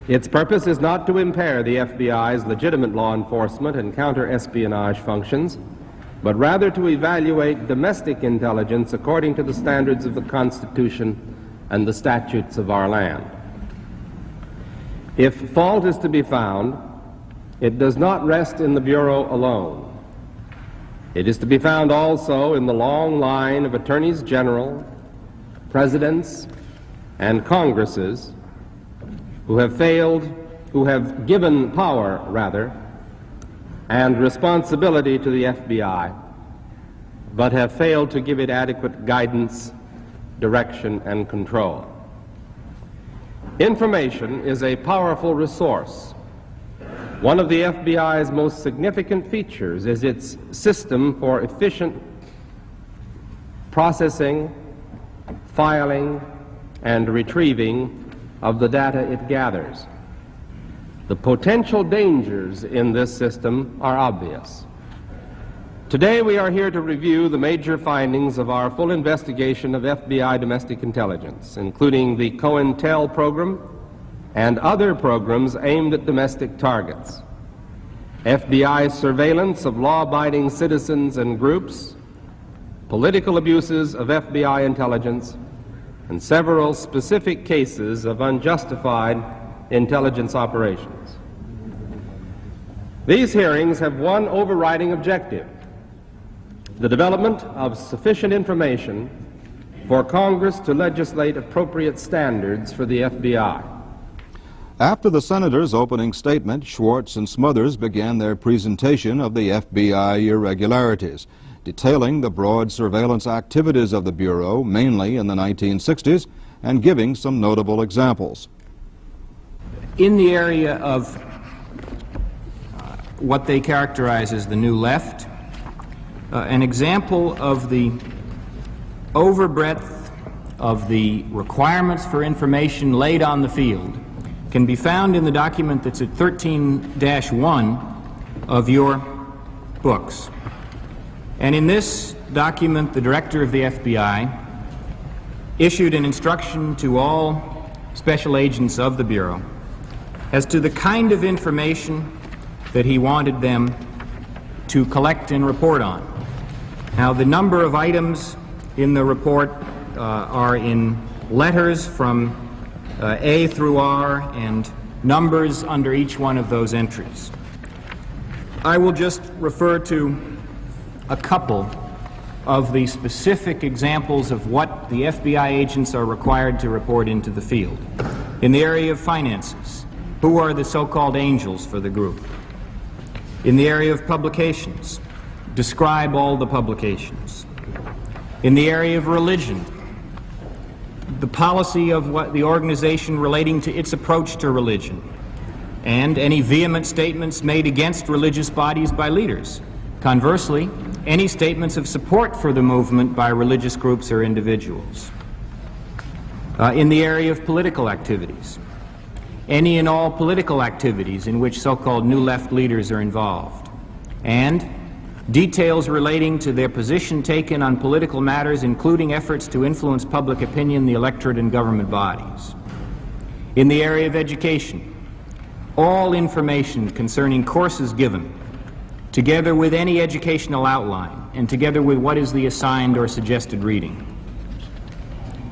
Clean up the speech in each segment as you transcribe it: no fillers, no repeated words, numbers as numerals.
Its purpose is not to impair the FBI's legitimate law enforcement and counter-espionage functions, but rather to evaluate domestic intelligence according to the standards of the Constitution and the statutes of our land. If fault is to be found, it does not rest in the Bureau alone. It is to be found also in the long line of attorneys general, presidents, and congresses who have given power, rather, and responsibility to the FBI, but have failed to give it adequate guidance, direction, and control. Information is a powerful resource. One of the FBI's most significant features is its system for efficient processing, filing, and retrieving of the data it gathers. The potential dangers in this system are obvious. Today we are here to review the major findings of our full investigation of FBI domestic intelligence, including the COINTEL program and other programs aimed at domestic targets, FBI surveillance of law-abiding citizens and groups, political abuses of FBI intelligence, and several specific cases of unjustified intelligence operations. These hearings have one overriding objective: the development of sufficient information for Congress to legislate appropriate standards for the FBI. After the Senator's opening statement, Schwartz and Smothers began their presentation of the FBI irregularities, detailing the broad surveillance activities of the Bureau, mainly in the 1960s, and giving some notable examples. In the area of what they characterize as the New Left, an example of the overbreadth of the requirements for information laid on the field can be found in the document that's at 13-1 of your books. And in this document, the director of the FBI issued an instruction to all special agents of the Bureau as to the kind of information that he wanted them to collect and report on. Now, the number of items in the report are in letters from A through R and numbers under each one of those entries. I will just refer to a couple of the specific examples of what the FBI agents are required to report into the field. In the area of finances, who are the so-called angels for the group? In the area of publications, describe all the publications. In the area of religion, the policy of what the organization relating to its approach to religion, and any vehement statements made against religious bodies by leaders. Conversely, any statements of support for the movement by religious groups or individuals. In the area of political activities, any and all political activities in which so-called New Left leaders are involved, and details relating to their position taken on political matters, including efforts to influence public opinion, the electorate, and government bodies. In the area of education, all information concerning courses given, together with any educational outline, and together with what is the assigned or suggested reading.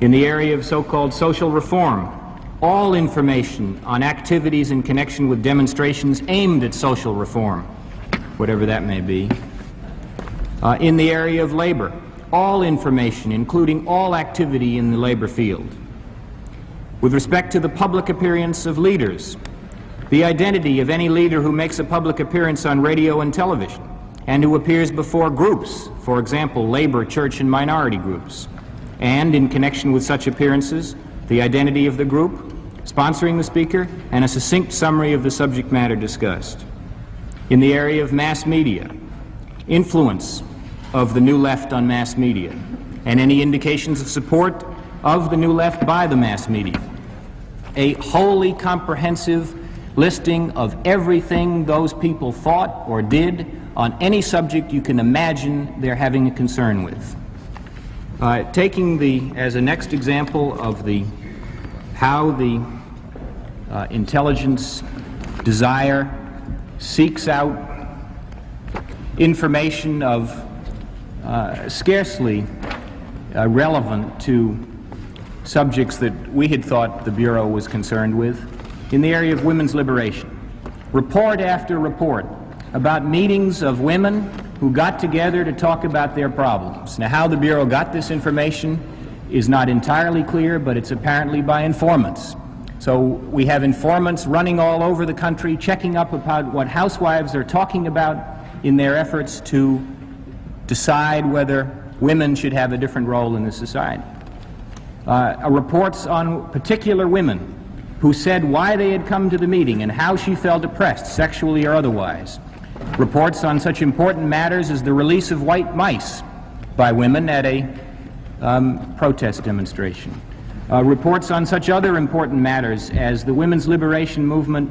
In the area of so-called social reform, all information on activities in connection with demonstrations aimed at social reform, whatever that may be. In the area of labor, all information, including all activity in the labor field. With respect to the public appearance of leaders, the identity of any leader who makes a public appearance on radio and television, and who appears before groups, for example, labor, church, and minority groups. And in connection with such appearances, the identity of the group, sponsoring the speaker, and a succinct summary of the subject matter discussed. In the area of mass media, influence of the New Left on mass media, and any indications of support of the New Left by the mass media. A wholly comprehensive listing of everything those people thought or did on any subject you can imagine they're having a concern with. Taking as a next example of how the intelligence, desire, seeks out information of scarcely relevant to subjects that we had thought the Bureau was concerned with in the area of women's liberation. Report after report about meetings of women who got together to talk about their problems. Now, how the Bureau got this information is not entirely clear, but it's apparently by informants. So we have informants running all over the country, checking up about what housewives are talking about in their efforts to decide whether women should have a different role in the society. Reports on particular women who said why they had come to the meeting and how she felt oppressed, sexually or otherwise. Reports on such important matters as the release of white mice by women at a protest demonstration. Reports on such other important matters as the women's liberation movement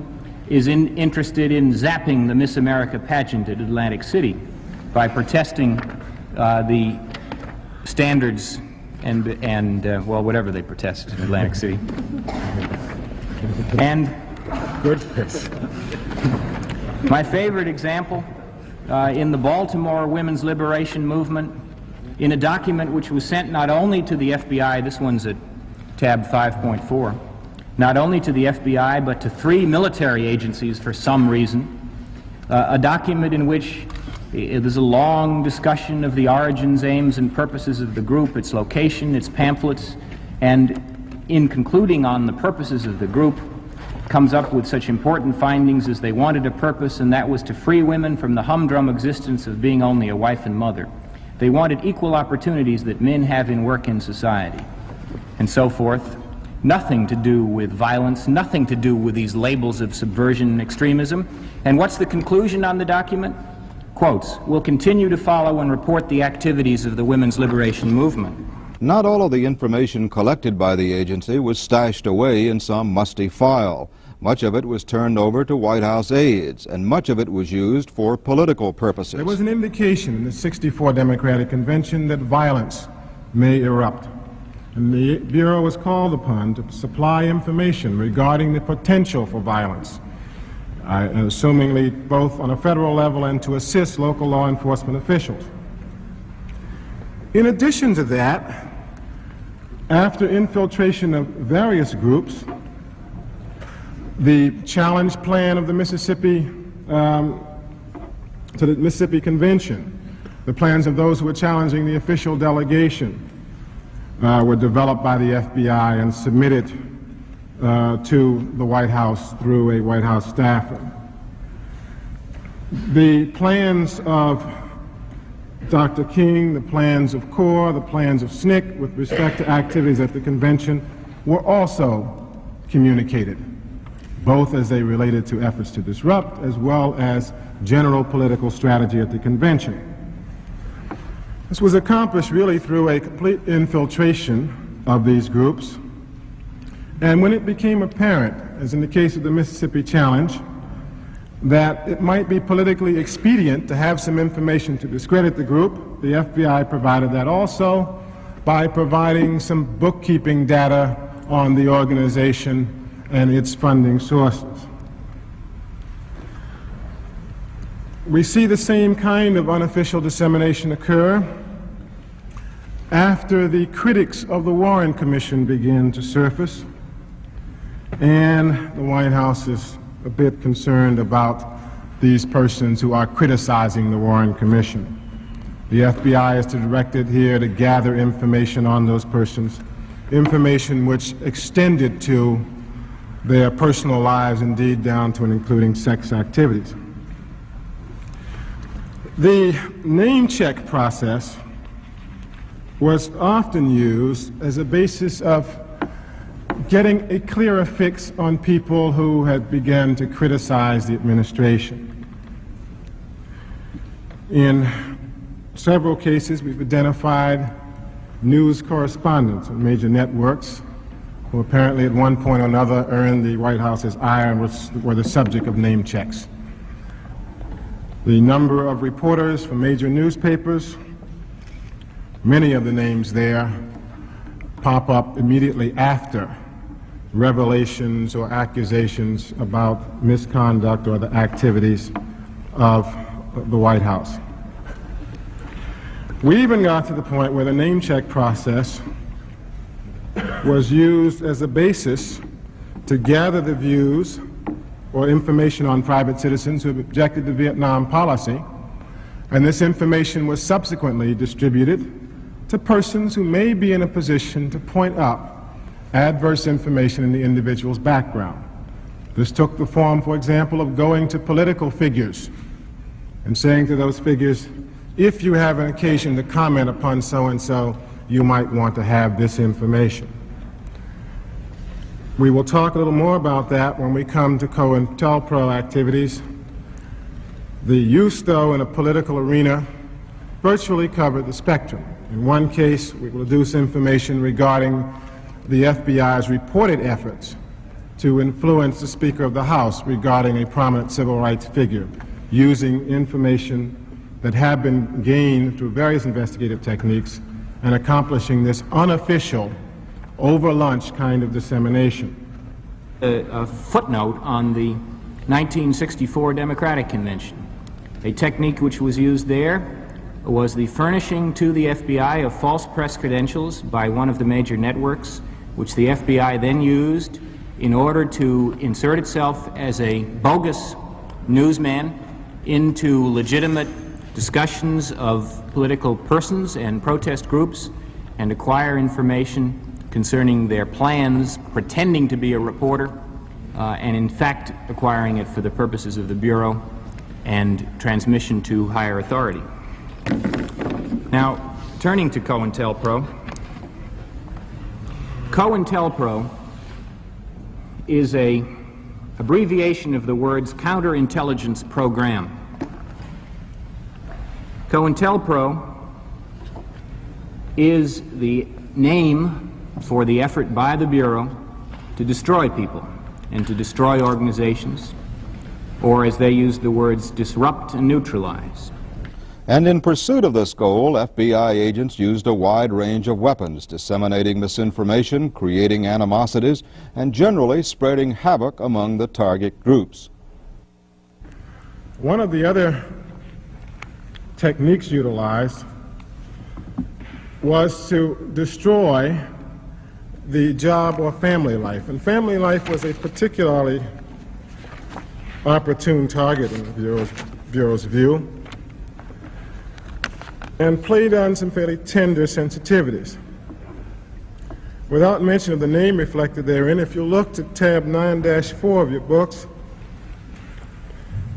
is interested in zapping the Miss America pageant at Atlantic City by protesting the standards and well, whatever they protest in Atlantic City. And my favorite example in the Baltimore women's liberation movement, in a document which was sent not only to the FBI, this one's at tab 5.4, not only to the FBI but to 3 military agencies for some reason, a document in which there's a long discussion of the origins, aims, and purposes of the group, its location, its pamphlets, and in concluding on the purposes of the group, comes up with such important findings as they wanted a purpose, and that was to free women from the humdrum existence of being only a wife and mother. They wanted equal opportunities that men have in work in society, and so forth. Nothing to do with violence, nothing to do with these labels of subversion and extremism. And what's the conclusion on the document? Quotes, "We'll continue to follow and report the activities of the women's liberation movement." Not all of the information collected by the agency was stashed away in some musty file. Much of it was turned over to White House aides, and much of it was used for political purposes. There was an indication in the '64 Democratic Convention that violence may erupt, and the Bureau was called upon to supply information regarding the potential for violence, assumingly both on a federal level and to assist local law enforcement officials. In addition to that, after infiltration of various groups, the challenge plan of the Mississippi Convention, the plans of those who were challenging the official delegation, were developed by the FBI and submitted to the White House through a White House staffer. The plans of Dr. King, the plans of CORE, the plans of SNCC with respect to activities at the convention were also communicated, both as they related to efforts to disrupt as well as general political strategy at the convention. This was accomplished really through a complete infiltration of these groups, and when it became apparent, as in the case of the Mississippi Challenge, that it might be politically expedient to have some information to discredit the group, the FBI provided that also by providing some bookkeeping data on the organization and its funding sources. We see the same kind of unofficial dissemination occur after the critics of the Warren Commission began to surface, and the White House is a bit concerned about these persons who are criticizing the Warren Commission. The FBI is directed here to gather information on those persons, information which extended to their personal lives, indeed down to and including sex activities. The name check process was often used as a basis of getting a clearer fix on people who had begun to criticize the administration. In several cases, we've identified news correspondents of major networks who apparently at one point or another earned the White House's ire and were the subject of name checks. The number of reporters from major newspapers, many of the names there pop up immediately after revelations or accusations about misconduct or the activities of the White House. We even got to the point where the name check process was used as a basis to gather the views or information on private citizens who have objected to Vietnam policy, and this information was subsequently distributed to persons who may be in a position to point out adverse information in the individual's background. This took the form, for example, of going to political figures and saying to those figures, if you have an occasion to comment upon so-and-so, you might want to have this information. We will talk a little more about that when we come to COINTELPRO activities. The use, though, in a political arena virtually covered the spectrum. In one case, we will deduce information regarding the FBI's reported efforts to influence the Speaker of the House regarding a prominent civil rights figure, using information that had been gained through various investigative techniques and accomplishing this unofficial, over lunch kind of dissemination. A footnote on the 1964 Democratic Convention. A technique which was used there was the furnishing to the FBI of false press credentials by one of the major networks, which the FBI then used in order to insert itself as a bogus newsman into legitimate discussions of political persons and protest groups and acquire information concerning their plans, pretending to be a reporter, and in fact acquiring it for the purposes of the Bureau and transmission to higher authority. Now, turning to COINTELPRO, COINTELPRO is an abbreviation of the words Counterintelligence Program. COINTELPRO is the name for the effort by the Bureau to destroy people and to destroy organizations, or as they use the words, disrupt and neutralize. And in pursuit of this goal, FBI agents used a wide range of weapons, disseminating misinformation, creating animosities, and generally spreading havoc among the target groups. One of the other techniques utilized was to destroy the job or family life. And family life was a particularly opportune target in the Bureau's view, and played on some fairly tender sensitivities. Without mention of the name reflected therein, if you look to tab 9-4 of your books,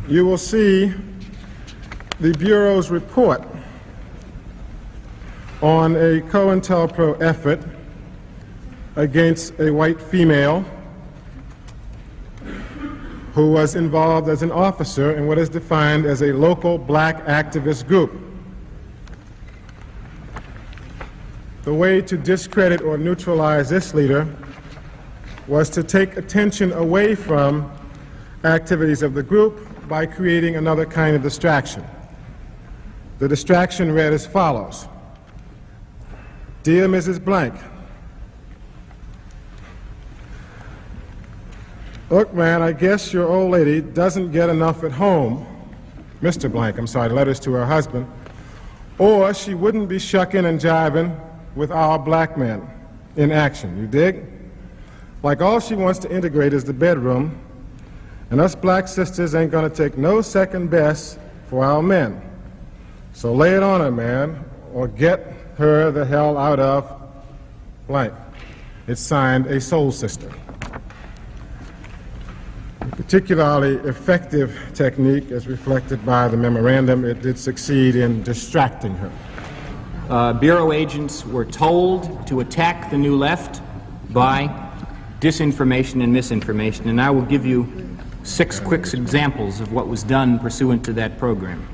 you will see the Bureau's report on a COINTELPRO effort against a white female who was involved as an officer in what is defined as a local black activist group. The way to discredit or neutralize this leader was to take attention away from activities of the group by creating another kind of distraction. The distraction read as follows: Dear Mrs. Blank, look, man, I guess your old lady doesn't get enough at home. Mr. Blank, I'm sorry, letters to her husband. Or she wouldn't be shucking and jiving with our black men in action, you dig? Like all she wants to integrate is the bedroom, and us black sisters ain't gonna take no second best for our men. So lay it on her, man, or get her the hell out of blank. It's signed a soul sister. A particularly effective technique, as reflected by the memorandum, it did succeed in distracting her. Bureau agents were told to attack the New Left by disinformation and misinformation, and I will give you 6 quick examples of what was done pursuant to that program.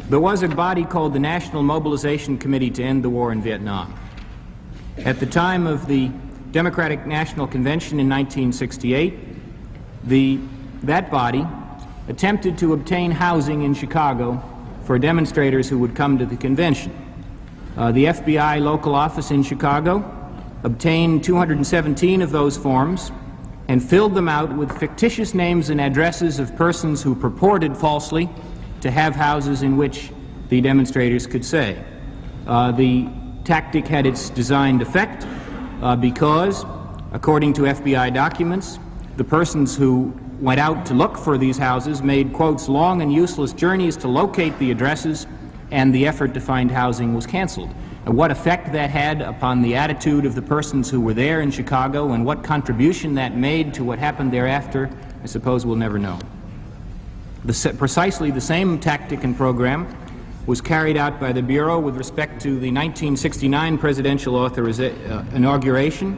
There was a body called the National Mobilization Committee to End the War in Vietnam. At the time of the Democratic National Convention in 1968, that body attempted to obtain housing in Chicago for demonstrators who would come to the convention. The FBI local office in Chicago obtained 217 of those forms and filled them out with fictitious names and addresses of persons who purported falsely to have houses in which the demonstrators could stay. The tactic had its designed effect because, according to FBI documents, the persons who went out to look for these houses made, quotes, long and useless journeys to locate the addresses, and the effort to find housing was canceled. And what effect that had upon the attitude of the persons who were there in Chicago and what contribution that made to what happened thereafter, I suppose we'll never know. Precisely the same tactic and program was carried out by the Bureau with respect to the 1969 presidential inauguration,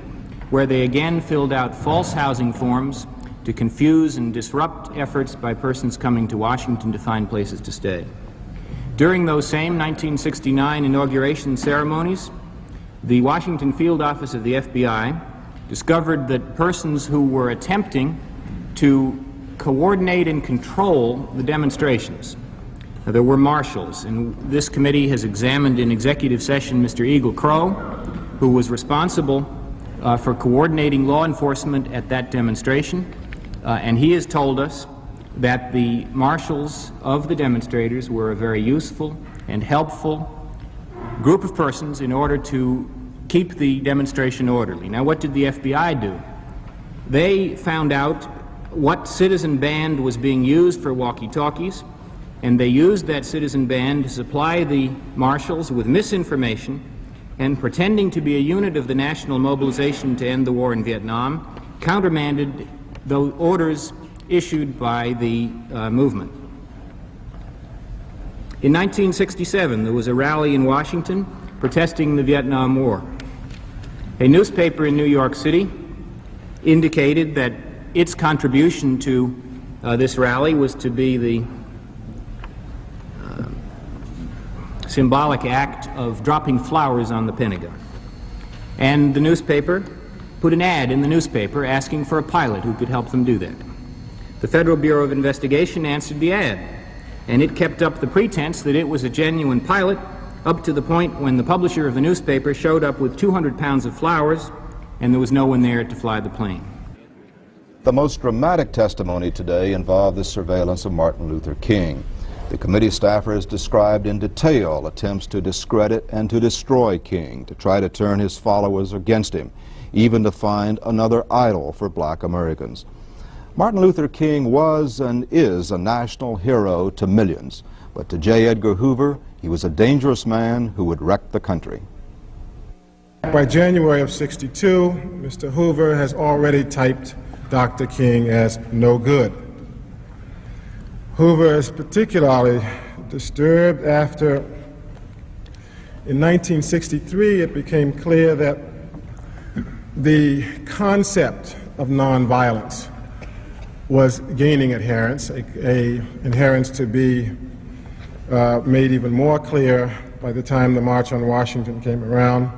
where they again filled out false housing forms to confuse and disrupt efforts by persons coming to Washington to find places to stay. During those same 1969 inauguration ceremonies, the Washington field office of the FBI discovered that persons who were attempting to coordinate and control the demonstrations, there were marshals, and this committee has examined in executive session Mr. Eagle Crow, who was responsible for coordinating law enforcement at that demonstration, and he has told us that the marshals of the demonstrators were a very useful and helpful group of persons in order to keep the demonstration orderly. Now, what did the FBI do? They found out what citizen band was being used for walkie-talkies, and they used that citizen band to supply the marshals with misinformation, and pretending to be a unit of the national mobilization to end the war in Vietnam, countermanded the orders issued by the movement. In 1967, there was a rally in Washington protesting the Vietnam War. A newspaper in New York City indicated that its contribution to this rally was to be the symbolic act of dropping flowers on the Pentagon. And the newspaper put an ad in the newspaper asking for a pilot who could help them do that. The Federal Bureau of Investigation answered the ad, and it kept up the pretense that it was a genuine pilot up to the point when the publisher of the newspaper showed up with 200 pounds of flowers and there was no one there to fly the plane. The most dramatic testimony today involved the surveillance of Martin Luther King. The committee staffers described in detail attempts to discredit and to destroy King, to try to turn his followers against him, even to find another idol for black Americans. Martin Luther King was and is a national hero to millions, but to J. Edgar Hoover, he was a dangerous man who would wreck the country. By January of '62, Mr. Hoover has already typed Dr. King as no good. Hoover is particularly disturbed after, in 1963, it became clear that the concept of nonviolence was gaining adherence, a adherence to be made even more clear by the time the March on Washington came around.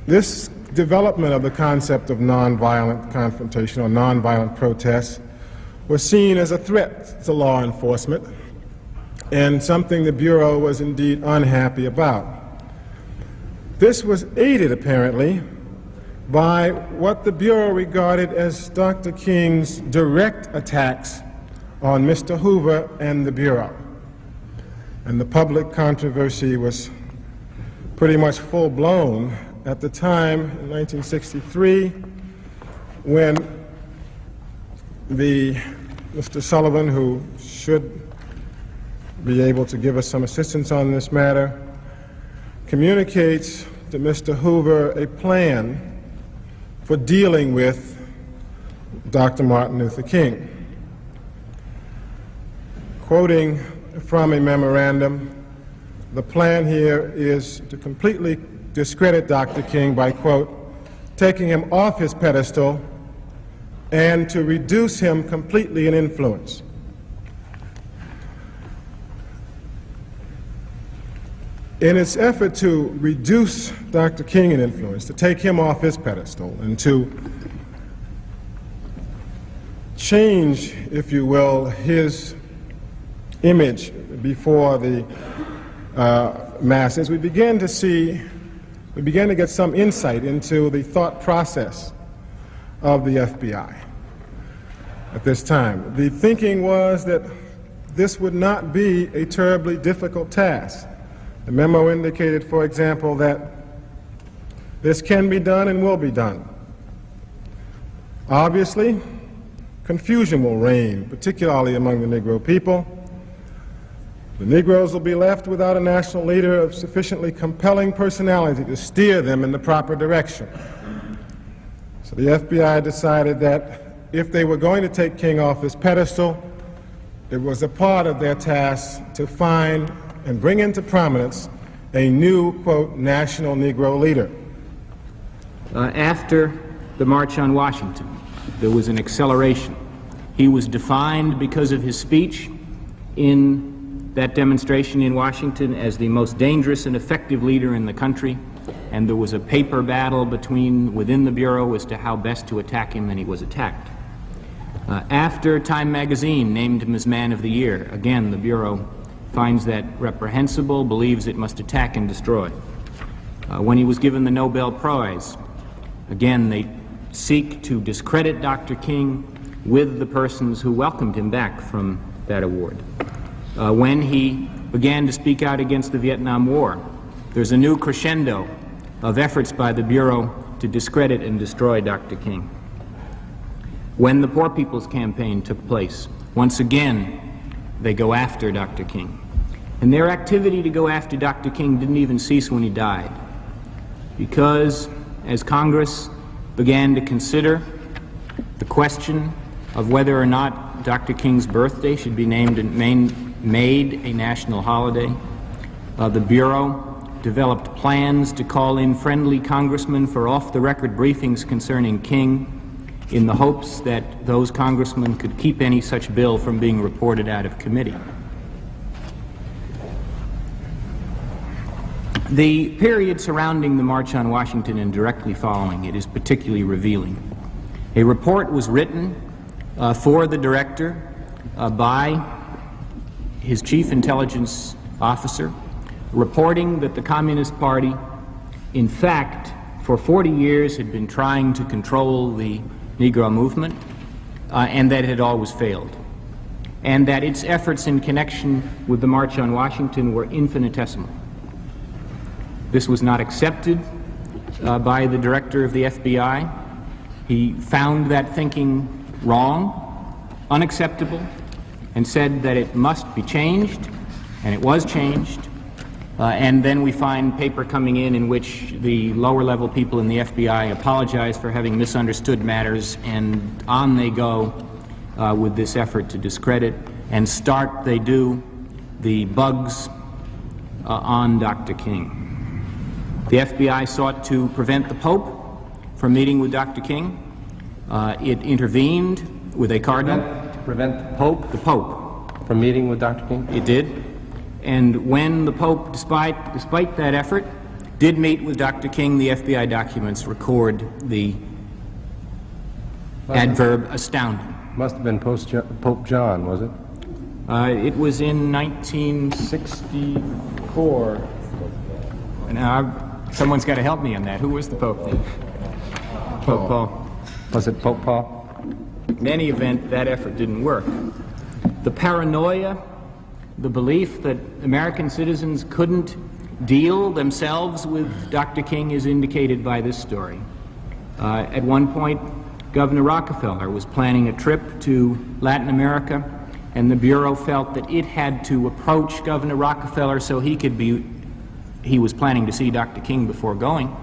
This development of the concept of nonviolent confrontation or nonviolent protest was seen as a threat to law enforcement and something the Bureau was indeed unhappy about. This was aided, apparently, by what the Bureau regarded as Dr. King's direct attacks on Mr. Hoover and the Bureau. And the public controversy was pretty much full-blown at the time, in 1963, when Mr. Sullivan, who should be able to give us some assistance on this matter, communicates to Mr. Hoover a plan for dealing with Dr. Martin Luther King. Quoting from a memorandum, the plan here is to completely discredit Dr. King by, quote, taking him off his pedestal and to reduce him completely in influence. In its effort to reduce Dr. King in influence, to take him off his pedestal and to change, if you will, his image before the masses, we begin to see we began to get some insight into the thought process of the FBI at this time. The thinking was that this would not be a terribly difficult task. The memo indicated, for example, that this can be done and will be done. Obviously, confusion will reign, particularly among the Negro people. The Negroes will be left without a national leader of sufficiently compelling personality to steer them in the proper direction. So the FBI decided that if they were going to take King off his pedestal, it was a part of their task to find and bring into prominence a new, quote, national Negro leader. After the March on Washington, there was an acceleration. He was defined because of his speech in that demonstration in Washington as the most dangerous and effective leader in the country, and there was a paper battle within the Bureau as to how best to attack him, and he was attacked. After Time magazine named him as Man of the Year, again the Bureau finds that reprehensible, believes it must attack and destroy. When he was given the Nobel Prize, again they seek to discredit Dr. King with the persons who welcomed him back from that award. When he began to speak out against the Vietnam War, there's a new crescendo of efforts by the Bureau to discredit and destroy Dr. King. When the Poor People's Campaign took place, once again, they go after Dr. King. And their activity to go after Dr. King didn't even cease when he died, because as Congress began to consider the question of whether or not Dr. King's birthday should be made a national holiday, the Bureau developed plans to call in friendly congressmen for off-the-record briefings concerning King in the hopes that those congressmen could keep any such bill from being reported out of committee. The period surrounding the March on Washington and directly following it is particularly revealing. A report was written for the director by his chief intelligence officer, reporting that the Communist Party, in fact, for 40 years had been trying to control the Negro movement, and that it had always failed, and that its efforts in connection with the March on Washington were infinitesimal. This was not accepted by the director of the FBI. He found that thinking wrong, unacceptable, and said that it must be changed, and it was changed. And then we find paper coming in which the lower level people in the FBI apologize for having misunderstood matters, and on they go with this effort to discredit, and start they do the bugs on Dr. King. The FBI sought to prevent the Pope from meeting with Dr. King. It intervened with a cardinal. To prevent the Pope? The Pope. From meeting with Dr. King? It did. And when the Pope, despite that effort, did meet with Dr. King, the FBI documents record the adverb astounding. Must have been Pope John, was it? It was in 1964. Now, someone's got to help me on that. Who was the Pope then? Pope Paul. Was it Pope Paul? In any event, that effort didn't work. The paranoia, the belief that American citizens couldn't deal themselves with Dr. King is indicated by this story. At one point, Governor Rockefeller was planning a trip to Latin America, and the Bureau felt that it had to approach Governor Rockefeller so he was planning to see Dr. King before going,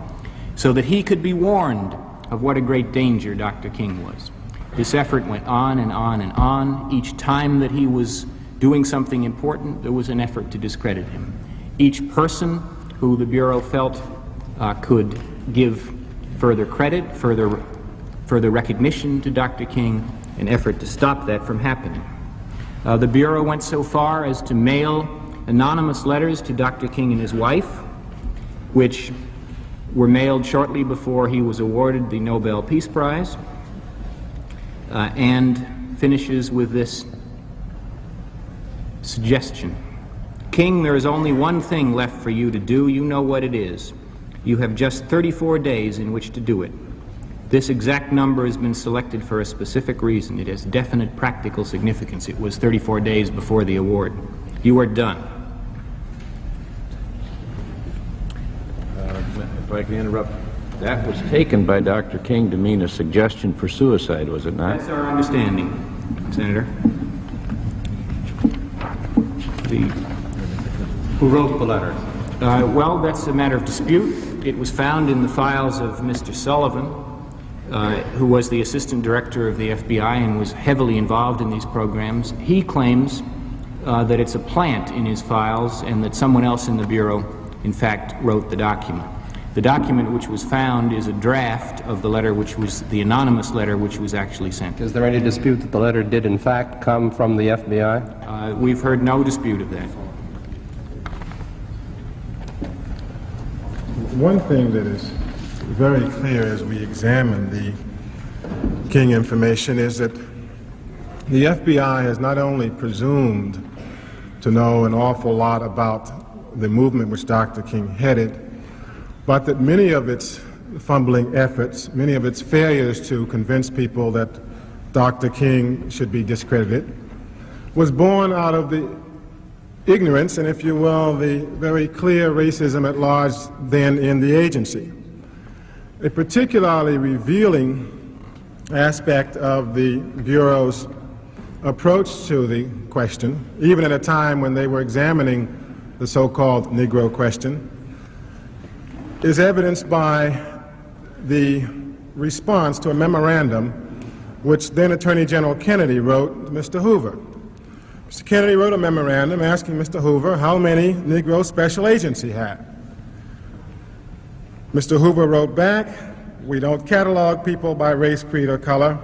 so that he could be warned of what a great danger Dr. King was. This effort went on and on and on. Each time that he was doing something important, there was an effort to discredit him. Each person who the Bureau felt could give further credit, further recognition to Dr. King, an effort to stop that from happening. The Bureau went so far as to mail anonymous letters to Dr. King and his wife, which were mailed shortly before he was awarded the Nobel Peace Prize, and finishes with this suggestion. King, there is only one thing left for you to do. You know what it is. You have just 34 days in which to do it. This exact number has been selected for a specific reason. It has definite practical significance. It was 34 days before the award. You are done. If I can interrupt, that was taken by Dr. King to mean a suggestion for suicide, was it not? That's our understanding, Senator. Who wrote the letter? Well, that's a matter of dispute. It was found in the files of Mr. Sullivan, who was the assistant director of the FBI and was heavily involved in these programs. He claims that it's a plant in his files and that someone else in the Bureau, in fact, wrote the document. The document which was found is a draft of the letter, which was the anonymous letter which was actually sent. Is there any dispute that the letter did in fact come from the FBI? We've heard no dispute of that. One thing that is very clear as we examine the King information is that the FBI has not only presumed to know an awful lot about the movement which Dr. King headed, but that many of its fumbling efforts, many of its failures to convince people that Dr. King should be discredited, was born out of the ignorance and, if you will, the very clear racism at large then in the agency. A particularly revealing aspect of the Bureau's approach to the question, even at a time when they were examining the so-called Negro question, is evidenced by the response to a memorandum which then Attorney General Kennedy wrote to Mr. Hoover. Mr. Kennedy wrote a memorandum asking Mr. Hoover how many Negro special agents he had. Mr. Hoover wrote back, "We don't catalog people by race, creed, or color."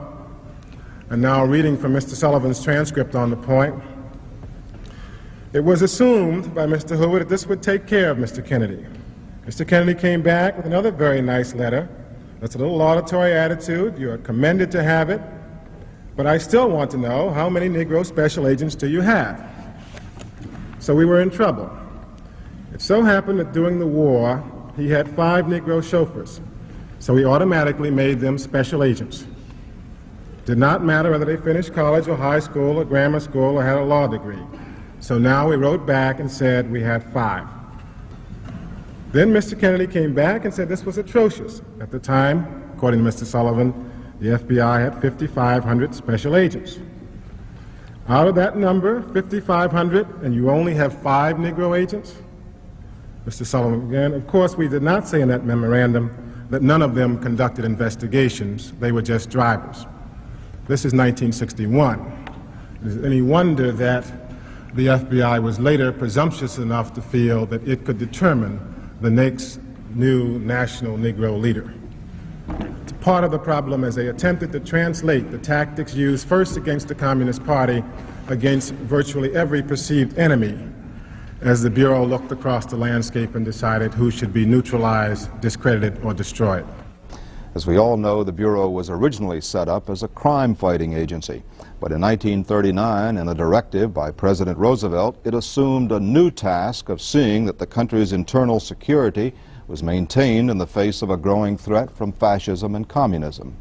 And now reading from Mr. Sullivan's transcript on the point, it was assumed by Mr. Hoover that this would take care of Mr. Kennedy. Mr. Kennedy came back with another very nice letter. That's a little laudatory attitude. You are commended to have it. But I still want to know, how many Negro special agents do you have? So we were in trouble. It so happened that during the war, he had 5 Negro chauffeurs. So he automatically made them special agents. Did not matter whether they finished college or high school or grammar school or had a law degree. So now we wrote back and said we had 5. Then Mr. Kennedy came back and said this was atrocious. At the time, according to Mr. Sullivan, the FBI had 5,500 special agents. Out of that number, 5,500, and you only have 5 Negro agents? Mr. Sullivan again, of course we did not say in that memorandum that none of them conducted investigations. They were just drivers. This is 1961. Is it any wonder that the FBI was later presumptuous enough to feel that it could determine the next new national Negro leader? It's part of the problem as they attempted to translate the tactics used first against the Communist Party against virtually every perceived enemy as the Bureau looked across the landscape and decided who should be neutralized, discredited, or destroyed. As we all know, the Bureau was originally set up as a crime-fighting agency. But in 1939, in a directive by President Roosevelt, it assumed a new task of seeing that the country's internal security was maintained in the face of a growing threat from fascism and communism.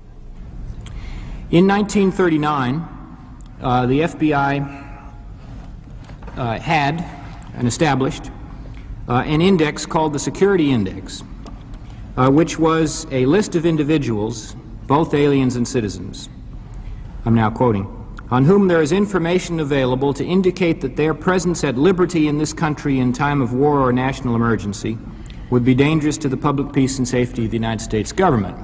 In 1939, the FBI had and established an index called the Security Index, which was a list of individuals, both aliens and citizens, I'm now quoting, on whom there is information available to indicate that their presence at liberty in this country in time of war or national emergency would be dangerous to the public peace and safety of the United States government.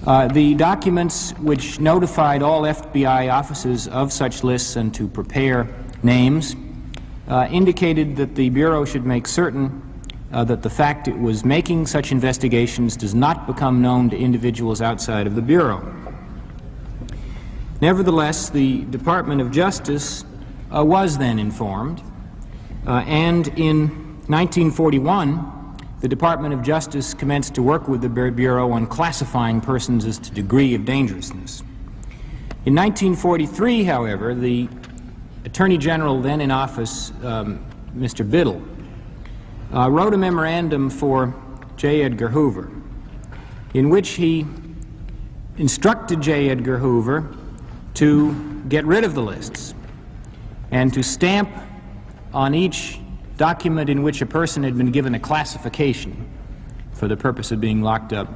The documents which notified all FBI offices of such lists and to prepare names indicated that the Bureau should make certain that the fact it was making such investigations does not become known to individuals outside of the Bureau. Nevertheless, the Department of Justice was then informed, and in 1941, the Department of Justice commenced to work with the Bureau on classifying persons as to degree of dangerousness. In 1943, however, the Attorney General then in office, Mr. Biddle, wrote a memorandum for J. Edgar Hoover, in which he instructed J. Edgar Hoover to get rid of the lists and to stamp on each document in which a person had been given a classification for the purpose of being locked up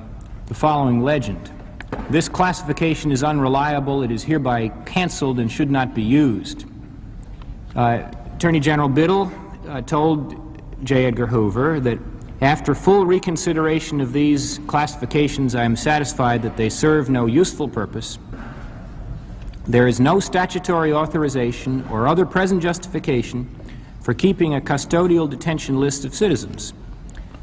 the following legend: "This classification is unreliable. It is hereby canceled and should not be used." Attorney General Biddle told J. Edgar Hoover that after full reconsideration of these classifications, I am satisfied that they serve no useful purpose. There is no statutory authorization or other present justification for keeping a custodial detention list of citizens.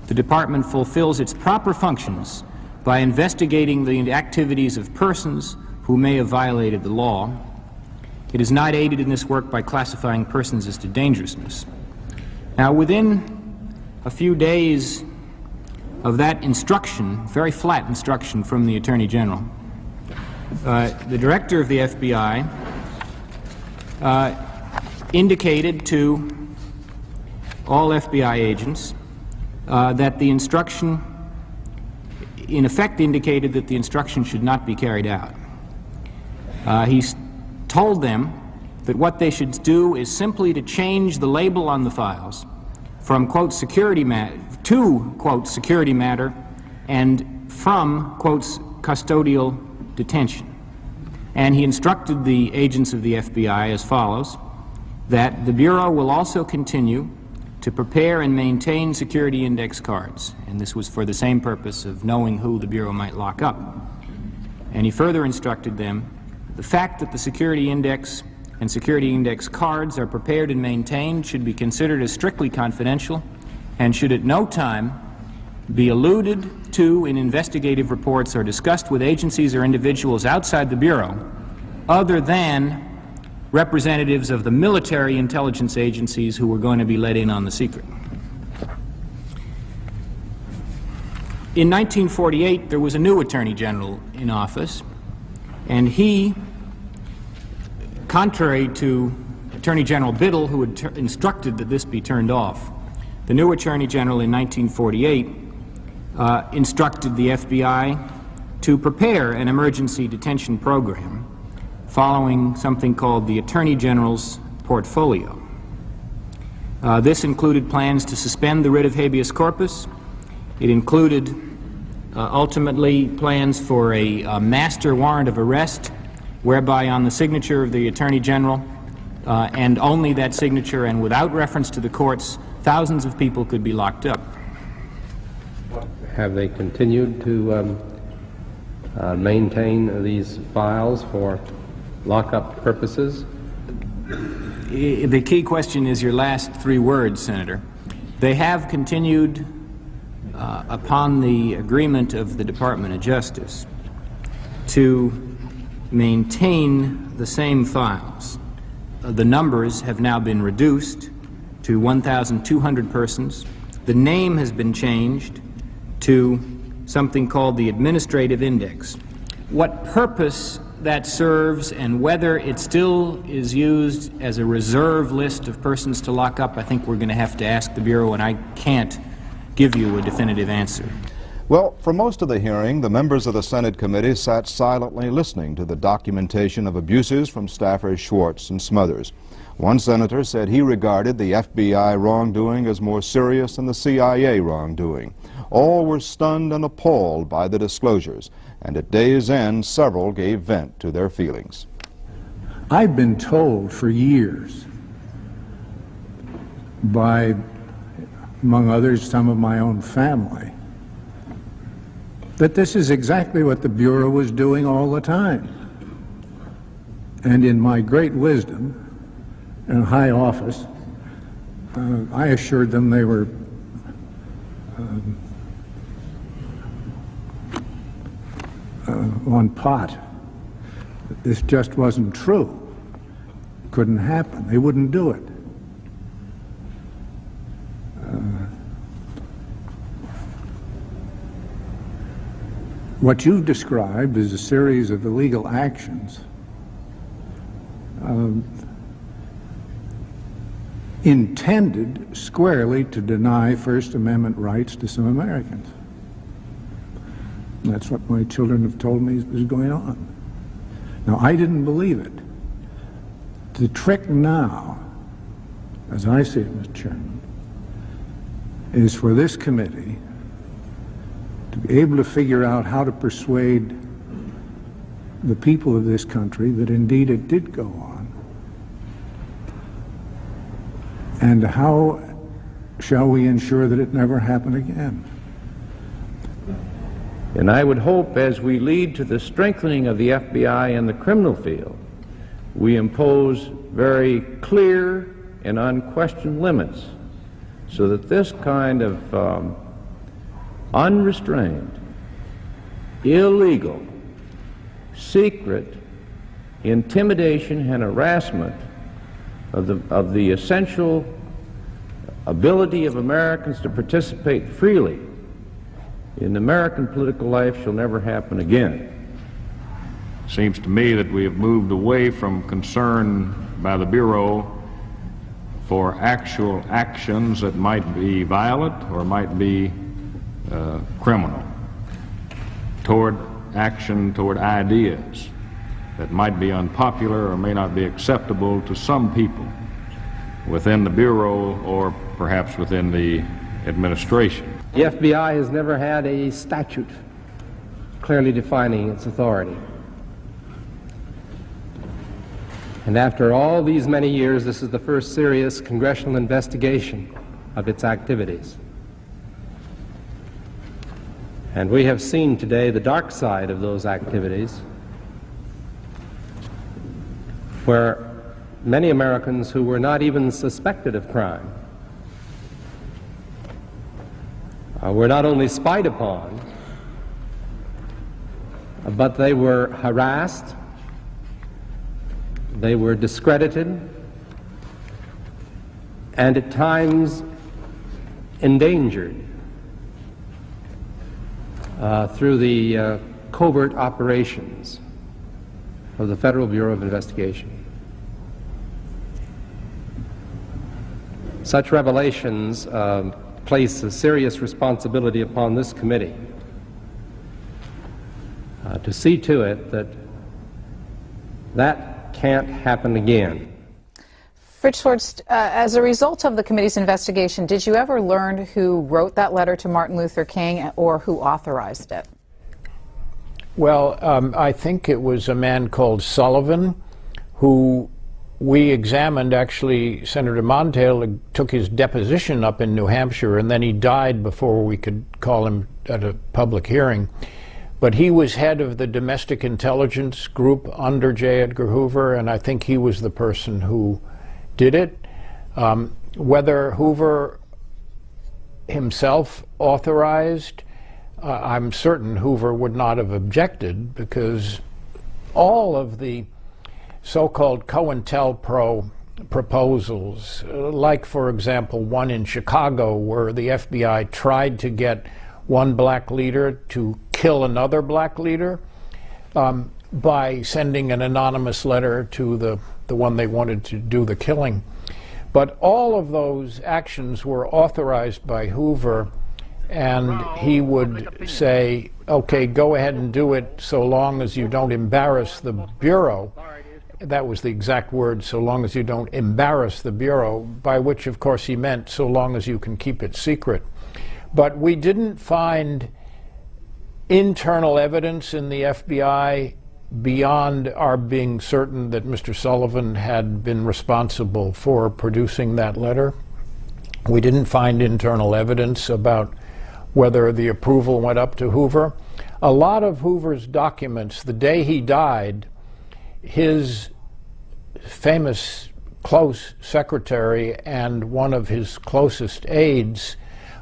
The Department fulfills its proper functions by investigating the activities of persons who may have violated the law. It is not aided in this work by classifying persons as to dangerousness. Now, within a few days of that instruction, very flat instruction from the Attorney General, the director of the FBI indicated to all FBI agents that the instruction, in effect, indicated that the instruction should not be carried out. He told them that what they should do is simply to change the label on the files from, quote, security matter to, quote, security matter, and from, quotes, custodial detention. And he instructed the agents of the FBI as follows: that the Bureau will also continue to prepare and maintain security index cards, and this was for the same purpose of knowing who the Bureau might lock up. And he further instructed them, the fact that the security index and security index cards are prepared and maintained should be considered as strictly confidential and should at no time be alluded to in investigative reports or discussed with agencies or individuals outside the Bureau other than representatives of the military intelligence agencies who were going to be let in on the secret. In 1948, there was a new Attorney General in office, and he, contrary to Attorney General Biddle, who had instructed that this be turned off, the new Attorney General in 1948 instructed the FBI to prepare an emergency detention program following something called the Attorney General's portfolio. This included plans to suspend the writ of habeas corpus. It included ultimately plans for a master warrant of arrest, whereby on the signature of the Attorney General and only that signature and without reference to the courts, thousands of people could be locked up. Have they continued to maintain these files for lockup purposes? The key question is your last three words, Senator. They have continued upon the agreement of the Department of Justice to maintain the same files. The numbers have now been reduced to 1,200 persons. The name has been changed to something called the Administrative Index. What purpose that serves and whether it still is used as a reserve list of persons to lock up, I think we're going to have to ask the Bureau, and I can't give you a definitive answer. Well, for most of the hearing, the members of the Senate committee sat silently listening to the documentation of abuses from staffers Schwartz and Smothers. One senator said he regarded the FBI wrongdoing as more serious than the CIA wrongdoing. All were stunned and appalled by the disclosures, and at day's end, several gave vent to their feelings. I've been told for years by, among others, some of my own family, that this is exactly what the Bureau was doing all the time. And in my great wisdom and high office, I assured them they were on pot. This just wasn't true. Couldn't happen. They wouldn't do it. What you've described is a series of illegal actions intended squarely to deny First Amendment rights to some Americans. That's what my children have told me is going on. Now, I didn't believe it. The trick now, as I see it, Mr. Chairman, is for this committee to be able to figure out how to persuade the people of this country that indeed it did go on. And how shall we ensure that it never happen again? And I would hope, as we lead to the strengthening of the FBI in the criminal field, we impose very clear and unquestioned limits so that this kind of unrestrained, illegal, secret intimidation and harassment of the essential ability of Americans to participate freely in American political life shall never happen again. Seems to me that we have moved away from concern by the Bureau for actual actions that might be violent or might be criminal, toward action toward ideas that might be unpopular or may not be acceptable to some people within the Bureau or perhaps within the administration. The FBI has never had a statute clearly defining its authority. And after all these many years, this is the first serious congressional investigation of its activities. And we have seen today the dark side of those activities, where many Americans who were not even suspected of crime were not only spied upon, but they were harassed, they were discredited, and at times endangered through the covert operations of the Federal Bureau of Investigation. Such revelations place a serious responsibility upon this committee to see to it that that can't happen again. Fritz Schwartz, as a result of the committee's investigation, did you ever learn who wrote that letter to Martin Luther King or who authorized it? Well, I think it was a man called Sullivan who we examined. Actually, Senator Montail took his deposition up in New Hampshire, and then he died before we could call him at a public hearing. But he was head of the domestic intelligence group under J. Edgar Hoover, and I think he was the person who did it. Whether Hoover himself authorized, I'm certain Hoover would not have objected, because all of the so-called COINTELPRO proposals, like, for example, one in Chicago where the FBI tried to get one black leader to kill another black leader by sending an anonymous letter to the one they wanted to do the killing. But all of those actions were authorized by Hoover, and he would say, okay, go ahead and do it so long as you don't embarrass the Bureau. That was the exact word, so long as you don't embarrass the Bureau, by which, of course, he meant so long as you can keep it secret. But we didn't find internal evidence in the FBI beyond our being certain that Mr. Sullivan had been responsible for producing that letter. We didn't find internal evidence about whether the approval went up to Hoover. A lot of Hoover's documents, the day he died, his famous close secretary and one of his closest aides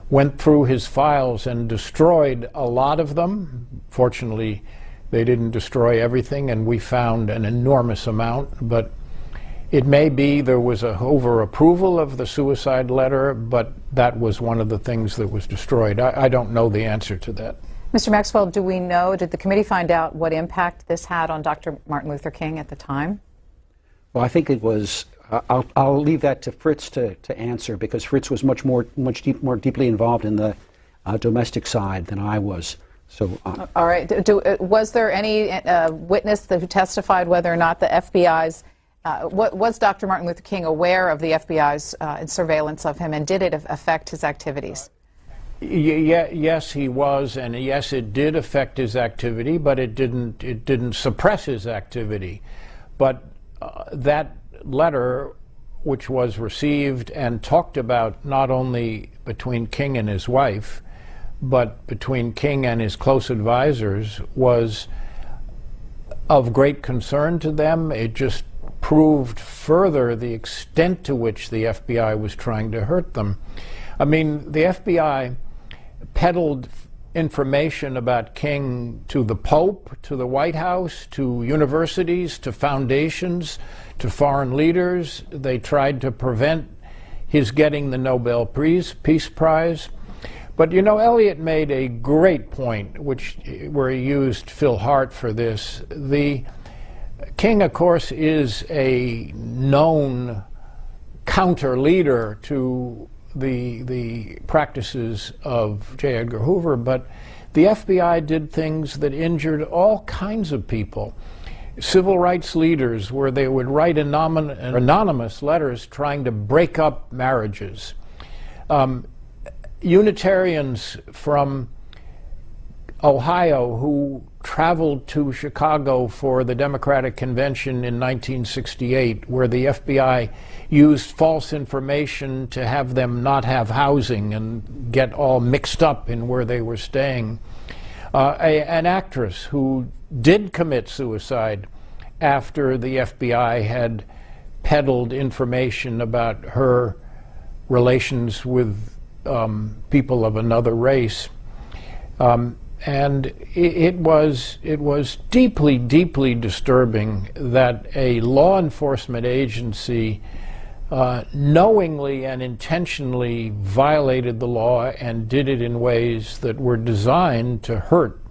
went through his files and destroyed a lot of them. Fortunately, they didn't destroy everything, and we found an enormous amount, but it may be there was a Hoover approval of the suicide letter, but that was one of the things that was destroyed. I don't know the answer to that. Mr. Maxwell, do we know, did the committee find out what impact this had on Dr. Martin Luther King at the time? Well, I think it was, I'll leave that to Fritz to answer, because Fritz was much more deeply involved in the domestic side than I was. So, All right. Was there any witness who testified whether or not the FBI's, was Dr. Martin Luther King aware of the FBI's surveillance of him, and did it affect his activities? Yes, he was, and yes, it did affect his activity, but it didn't suppress his activity. But that letter, which was received and talked about not only between King and his wife, but between King and his close advisors, was of great concern to them. It just proved further the extent to which the FBI was trying to hurt them. I mean, the FBI peddled information about King to the Pope, to the White House, to universities, to foundations, to foreign leaders. They tried to prevent his getting the Nobel Peace Prize. But you know, Eliot made a great point, where he used Phil Hart for this. The King, of course, is a known counter leader to the practices of J. Edgar Hoover, but the FBI did things that injured all kinds of people. Civil rights leaders, where they would write anonymous letters trying to break up marriages. Unitarians from Ohio who traveled to Chicago for the Democratic Convention in 1968, where the FBI used false information to have them not have housing and get all mixed up in where they were staying. An actress who did commit suicide after the FBI had peddled information about her relations with people of another race. And it was deeply, deeply disturbing that a law enforcement agency knowingly and intentionally violated the law and did it in ways that were designed to hurt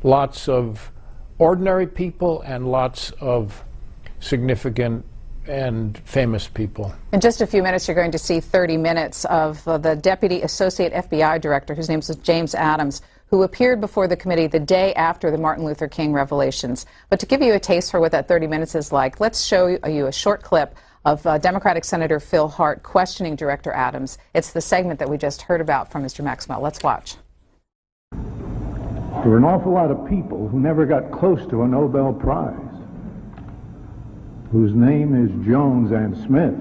lots of ordinary people and lots of significant and famous people. In just a few minutes, you're going to see 30 minutes of the Deputy Associate FBI Director, whose name is James Adams, who appeared before the committee the day after the Martin Luther King revelations. But to give you a taste for what that 30 minutes is like, let's show you a short clip of Democratic Senator Phil Hart questioning Director Adams. It's the segment that we just heard about from Mr. Maxwell. Let's watch. There were an awful lot of people who never got close to a Nobel Prize, whose name is Jones and Smith,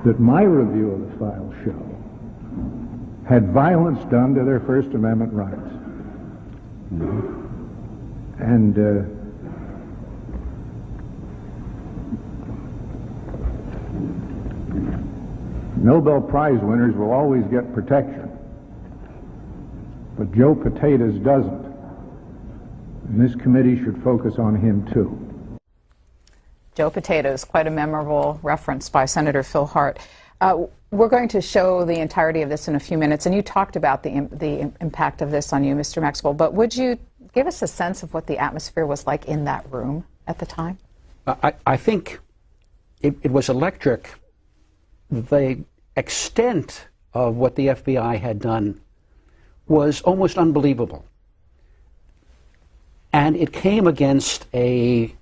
that my review of the file show had violence done to their First Amendment rights. And Nobel Prize winners will always get protection, but Joe Potatoes doesn't. And this committee should focus on him too. Joe Potatoes, quite a memorable reference by Senator Phil Hart. We're going to show the entirety of this in a few minutes, and you talked about the impact of this on you, Mr. Maxwell, but would you give us a sense of what the atmosphere was like in that room at the time? I think it was electric. The extent of what the FBI had done was almost unbelievable. And it came against a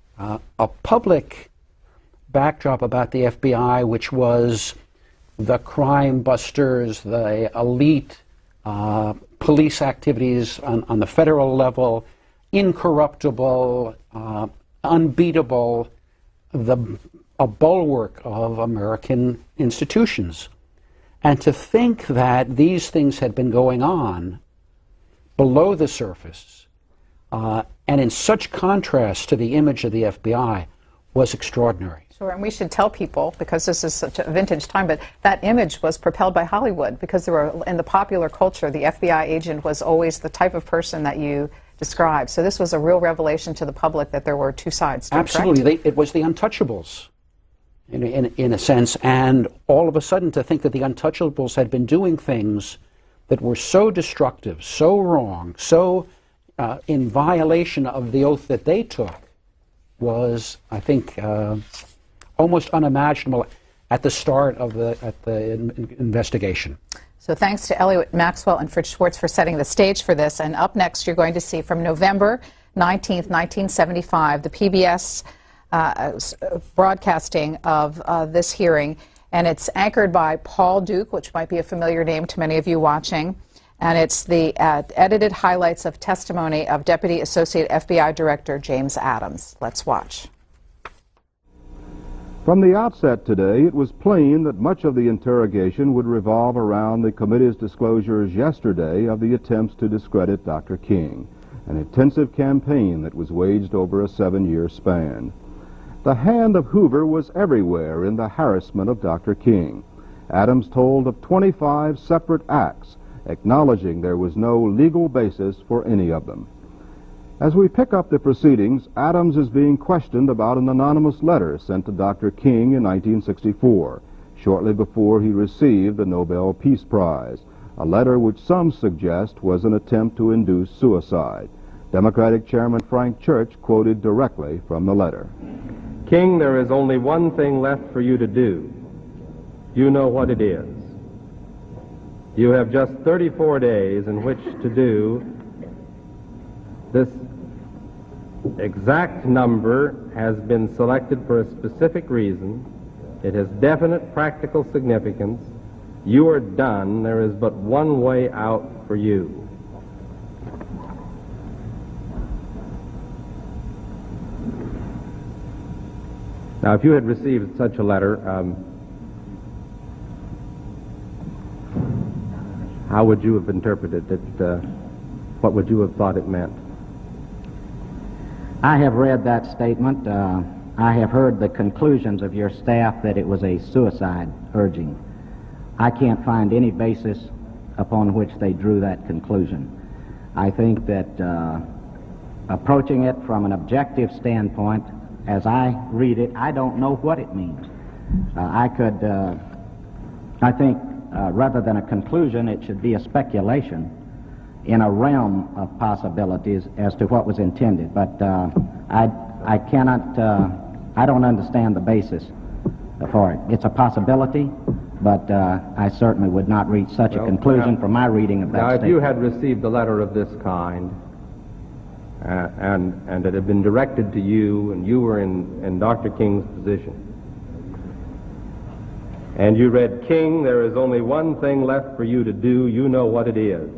public backdrop about the FBI, which was the crime busters, the elite police activities on the federal level, incorruptible, unbeatable, a bulwark of American institutions. And to think that these things had been going on below the surface, and in such contrast to the image of the FBI, was extraordinary. Sure, and we should tell people, because this is such a vintage time, but that image was propelled by Hollywood, because there were, in the popular culture, the FBI agent was always the type of person that you described. So this was a real revelation to the public that there were two sides to it. Absolutely. It was the untouchables, in a sense, and all of a sudden to think that the untouchables had been doing things that were so destructive, so wrong, so in violation of the oath that they took was, I think, almost unimaginable at the start of the investigation. So thanks to Elliot Maxwell and Fritz Schwartz for setting the stage for this. And up next, you're going to see from November 19th, 1975, the PBS broadcasting of this hearing. And it's anchored by Paul Duke, which might be a familiar name to many of you watching. And it's the edited highlights of testimony of Deputy Associate FBI Director James Adams. Let's watch. From the outset today, it was plain that much of the interrogation would revolve around the committee's disclosures yesterday of the attempts to discredit Dr. King, an intensive campaign that was waged over a 7-year span. The hand of Hoover was everywhere in the harassment of Dr. King. Adams told of 25 separate acts, acknowledging there was no legal basis for any of them. As we pick up the proceedings, Adams is being questioned about an anonymous letter sent to Dr. King in 1964, shortly before he received the Nobel Peace Prize, a letter which some suggest was an attempt to induce suicide. Democratic Chairman Frank Church quoted directly from the letter. King, there is only one thing left for you to do. You know what it is. You have just 34 days in which to do this. Exact number has been selected for a specific reason. It has definite practical significance. You are done. There is but one way out for you. Now, if you had received such a letter, how would you have interpreted it? What would you have thought it meant? I have read that statement. I have heard the conclusions of your staff that it was a suicide urging. I can't find any basis upon which they drew that conclusion. I think that approaching it from an objective standpoint, as I read it, I don't know what it means. I think rather than a conclusion, it should be a speculation in a realm of possibilities as to what was intended. But I cannot, I don't understand the basis for it. It's a possibility, but I certainly would not reach such a conclusion from my reading of that statement. Now, if you had received a letter of this kind, and it had been directed to you, and you were in Dr. King's position, and you read, King, there is only one thing left for you to do. You know what it is.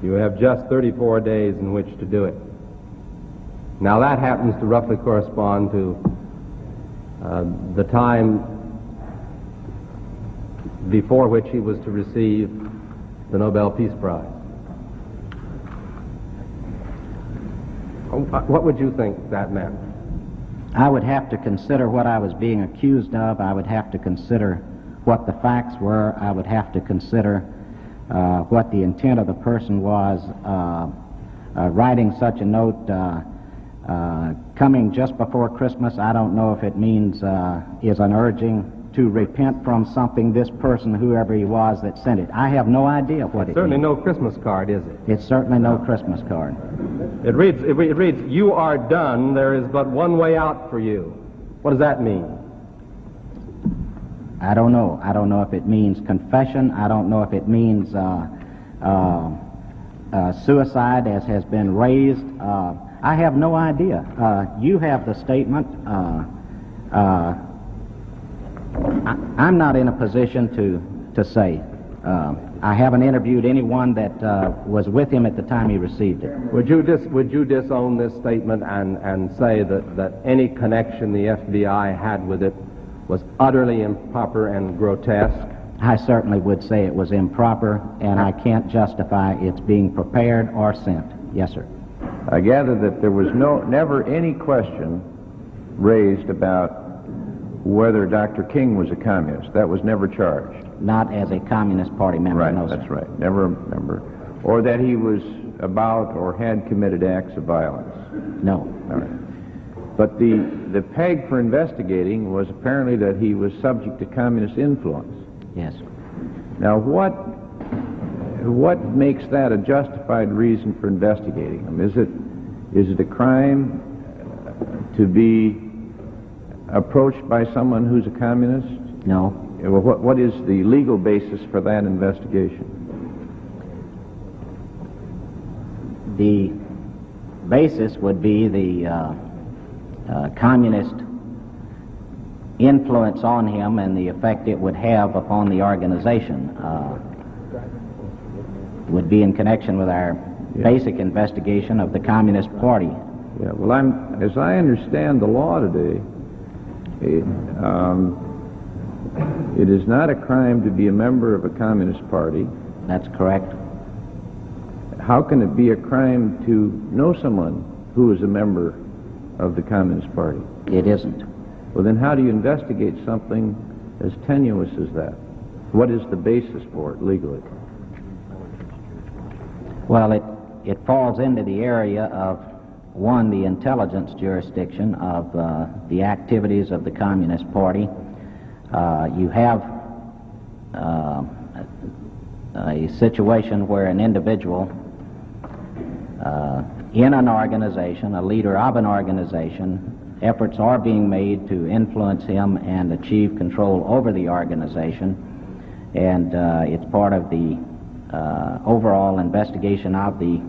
You have just 34 days in which to do it. Now that happens to roughly correspond to the time before which he was to receive the Nobel Peace Prize. What would you think that meant? I would have to consider what I was being accused of. I would have to consider what the facts were. I would have to consider what the intent of the person was. Writing such a note coming just before Christmas, I don't know if it means is an urging to repent from something this person, whoever he was that sent it. I have no idea what it means. Certainly no Christmas card, is it? It's certainly no Christmas card. It reads, you are done, there is but one way out for you. What does that mean? I don't know. I don't know if it means confession. I don't know if it means suicide as has been raised. I have no idea. You have the statement. I'm not in a position to say. I haven't interviewed anyone that was with him at the time he received it. Would you disown this statement and say that any connection the FBI had with it was utterly improper and grotesque? I certainly would say it was improper, and I can't justify its being prepared or sent. Yes, sir. I gather that there was never any question raised about whether Dr. King was a communist. That was never charged. Not as a Communist Party member, right, no, sir. That's right. Never a member. Or that he was about or had committed acts of violence. No. All right. But the peg for investigating was apparently that he was subject to communist influence. Yes. Now, what makes that a justified reason for investigating him? Is it a crime to be approached by someone who's a communist? No. Well, what is the legal basis for that investigation? The basis would be the communist influence on him and the effect it would have upon the organization. Would be in connection with our basic investigation of the Communist Party. Yeah, well, as I understand the law today, it is not a crime to be a member of a Communist Party. That's correct. How can it be a crime to know someone who is a member of the Communist Party? It isn't. Well, then how do you investigate something as tenuous as that? What is the basis for it legally? Well, it falls into the area of, one, the intelligence jurisdiction of the activities of the Communist Party. You have a situation where an individual in an organization, a leader of an organization, efforts are being made to influence him and achieve control over the organization, and it's part of the overall investigation of the